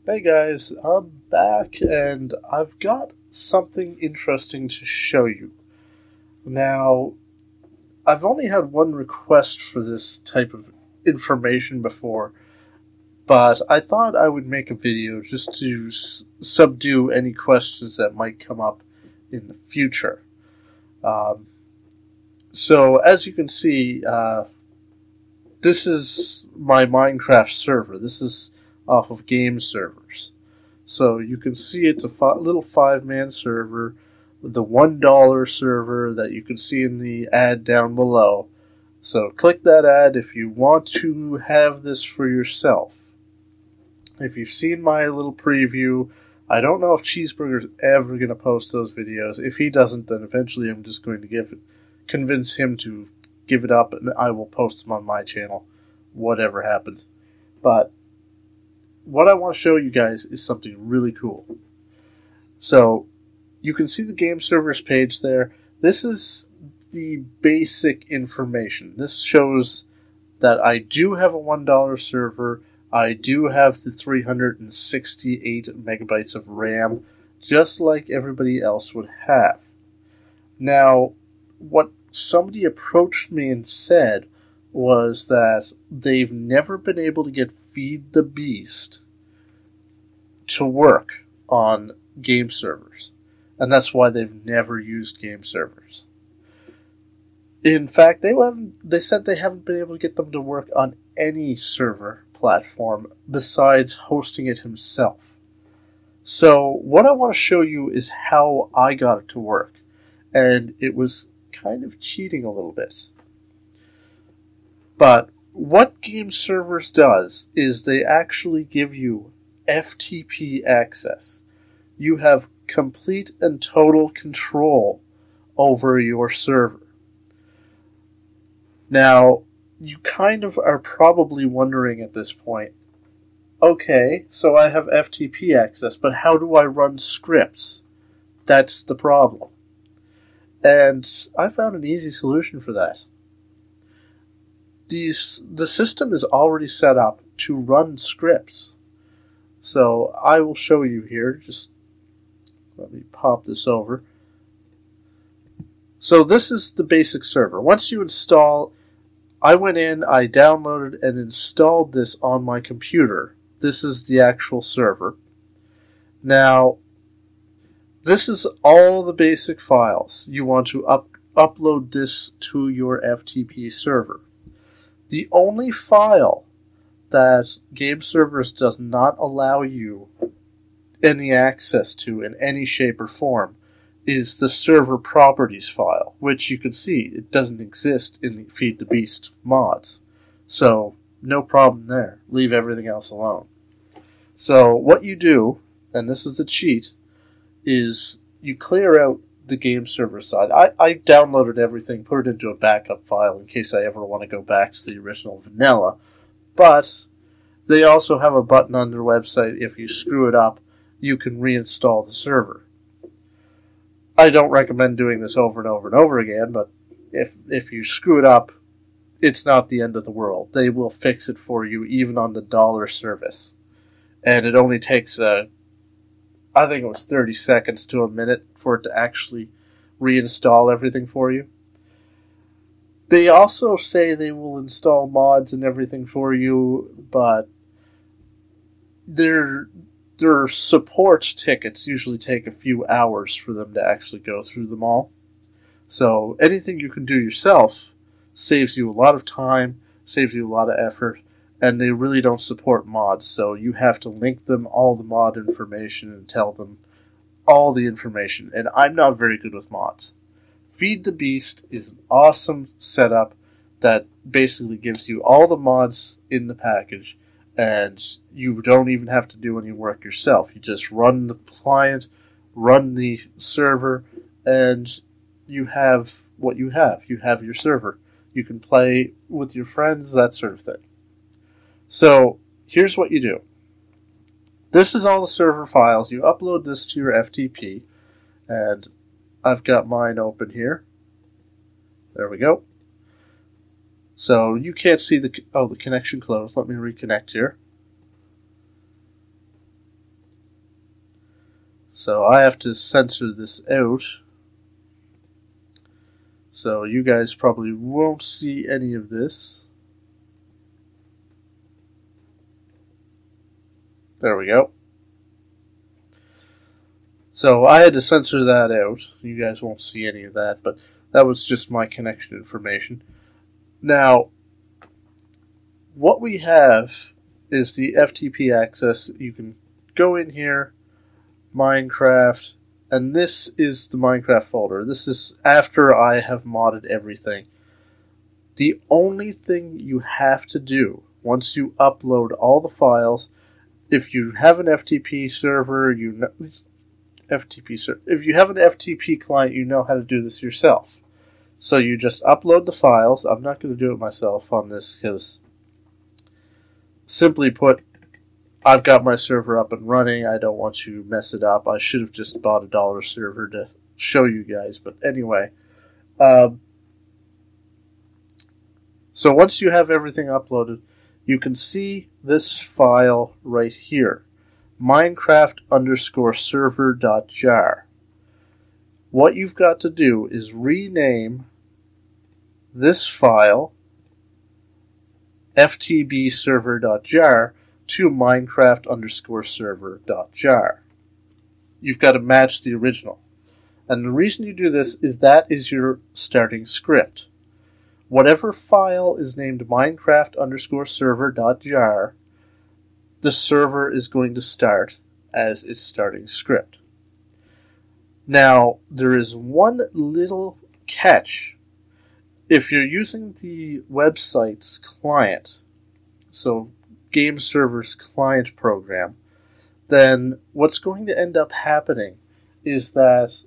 Hey guys, I'm back and I've got something interesting to show you. Now, I've only had one request for this type of information before, but I thought I would make a video just to subdue any questions that might come up in the future. Um, so, as you can see, this is my Minecraft server. This is off of GameServers. So you can see it's a little 5-man server with the $1 server that you can see in the ad down below. So click that ad if you want to have this for yourself. If you've seen my little preview, I don't know if Cheeseburger's ever going to post those videos. If he doesn't, then eventually I'm just going to convince him to give it up, and I will post them on my channel, whatever happens. But what I want to show you guys is something really cool. So, you can see the GameServers page there. This is the basic information. This shows that I do have a $1 server. I do have the 368 megabytes of RAM, just like everybody else would have. Now, what somebody approached me and said was that they've never been able to get Feed the Beast to work on GameServers, and that's why they've never used GameServers. In fact, they said they haven't been able to get them to work on any server platform besides hosting it himself. So what I want to show you is how I got it to work, and it was kind of cheating a little bit. But what GameServers does is they actually give you FTP access. You have complete and total control over your server. Now, you kind of are probably wondering at this point, okay, so I have FTP access, but how do I run scripts? That's the problem. And I found an easy solution for that. The system is already set up to run scripts. So I will show you here. Just let me pop this over. So this is the basic server. Once you install, I went in, I downloaded and installed this on my computer. This is the actual server. Now, this is all the basic files. You want to upload this to your FTP server. The only file that GameServers does not allow you any access to in any shape or form is the server properties file, which you can see it doesn't exist in the Feed the Beast mods. So, no problem there. Leave everything else alone. So, what you do, and this is the cheat, is you clear out the GameServer side. I downloaded everything, put it into a backup file in case I ever want to go back to the original vanilla. But they also have a button on their website. If you screw it up, you can reinstall the server. I don't recommend doing this over and over and over again, but if you screw it up, it's not the end of the world. They will fix it for you even on the dollar service. And it only takes I think it was 30 seconds to a minute for it to actually reinstall everything for you. They also say they will install mods and everything for you, but their support tickets usually take a few hours for them to actually go through them all. So anything you can do yourself saves you a lot of time, saves you a lot of effort, and they really don't support mods, so you have to link them all the mod information and tell them all the information, and I'm not very good with mods. Feed the Beast is an awesome setup that basically gives you all the mods in the package, and you don't even have to do any work yourself. You just run the client, run the server, and you have what you have. You have your server. You can play with your friends, that sort of thing. So, here's what you do. This is all the server files. You upload this to your FTP, and I've got mine open here. There we go. So, you can't see the connection closed. Let me reconnect here. So I have to censor this out. So you guys probably won't see any of this. There we go. So I had to censor that out. You guys won't see any of that, but that was just my connection information. Now, what we have is the FTP access. You can go in here, Minecraft, and this is the Minecraft folder. This is after I have modded everything. The only thing you have to do once you upload all the files, if you have an FTP server, if you have an FTP client, you know how to do this yourself. So you just upload the files. I'm not going to do it myself on this because, simply put, I've got my server up and running. I don't want to mess it up. I should have just bought a dollar server to show you guys. But anyway, so once you have everything uploaded, you can see this file right here, Minecraft_server.jar. What you've got to do is rename this file, ftbserver.jar, to Minecraft_server.jar. You've got to match the original. And the reason you do this is that is your starting script. Whatever file is named Minecraft_server.jar, the server is going to start as its starting script. Now, there is one little catch. If you're using the website's client, so GameServers client program, then what's going to end up happening is that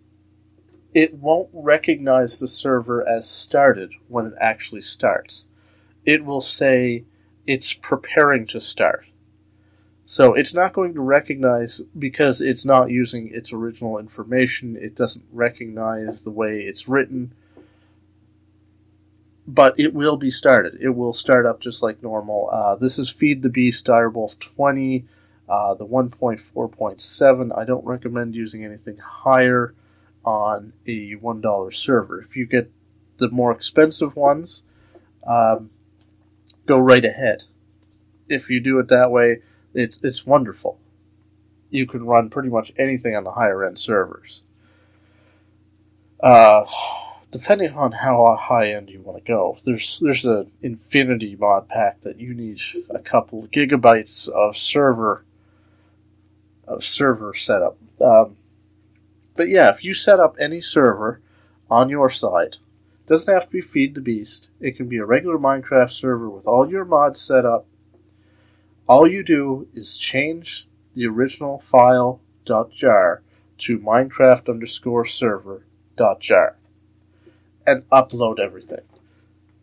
it won't recognize the server as started when it actually starts. It will say it's preparing to start. So it's not going to recognize, because it's not using its original information, it doesn't recognize the way it's written, but it will be started. It will start up just like normal. This is Feed the Beast Direwolf 20, the 1.4.7. I don't recommend using anything higher on a $1 server. If you get the more expensive ones, go right ahead. If you do it that way, it's wonderful. You can run pretty much anything on the higher end servers. Depending on how high end you want to go, there's an infinity mod pack that you need a couple of gigabytes of server setup. But yeah, if you set up any server on your side, it doesn't have to be Feed the Beast. It can be a regular Minecraft server with all your mods set up. All you do is change the original file .jar to Minecraft_server.jar and upload everything.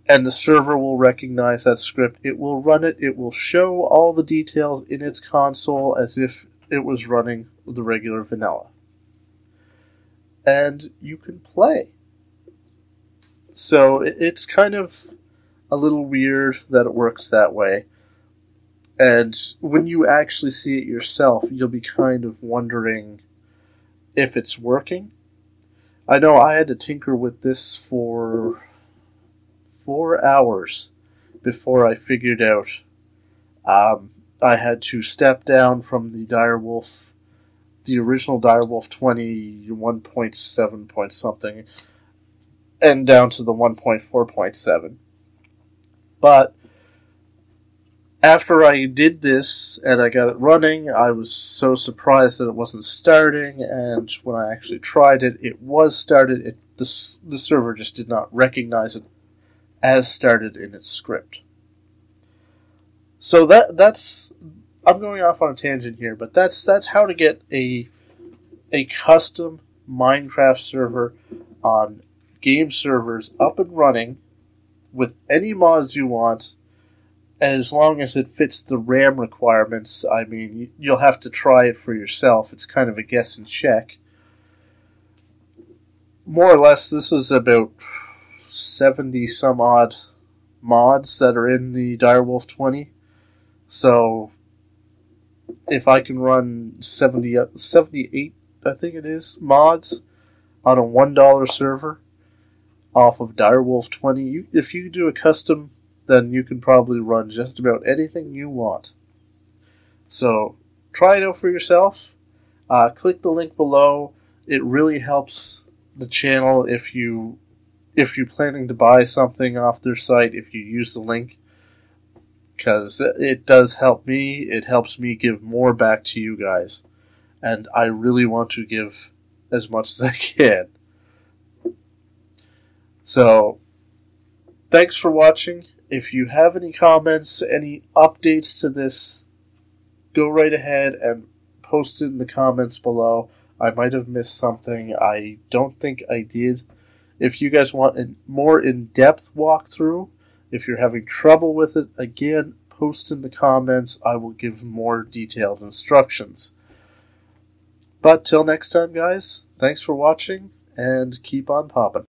And the server will recognize that script. It will run it. It will show all the details in its console as if it was running the regular vanilla. And you can play. So it's kind of a little weird that it works that way. And when you actually see it yourself, you'll be kind of wondering if it's working. I know I had to tinker with this for 4 hours before I figured out. I had to step down from the Direwolf, the original Direwolf 20, 1.7 point something, and down to the 1.4.7. But after I did this and I got it running, I was so surprised that it wasn't starting, and when I actually tried it, it was started. The server just did not recognize it as started in its script. So that's I'm going off on a tangent here, but that's how to get a custom Minecraft server on GameServers up and running with any mods you want, as long as it fits the RAM requirements. I mean, you'll have to try it for yourself. It's kind of a guess and check. More or less, this is about 70 some odd mods that are in the Direwolf 20. So if I can run 78 I think it is, mods on a $1 server off of Direwolf 20. If you do a custom, then you can probably run just about anything you want. So try it out for yourself. Click the link below. It really helps the channel if you're planning to buy something off their site, if you use the link, because it does help me. It helps me give more back to you guys, and I really want to give as much as I can. So, thanks for watching. If you have any comments, any updates to this, go right ahead and post it in the comments below. I might have missed something. I don't think I did. If you guys want a more in-depth walkthrough, if you're having trouble with it, again, post in the comments. I will give more detailed instructions. But till next time, guys, thanks for watching, and keep on popping.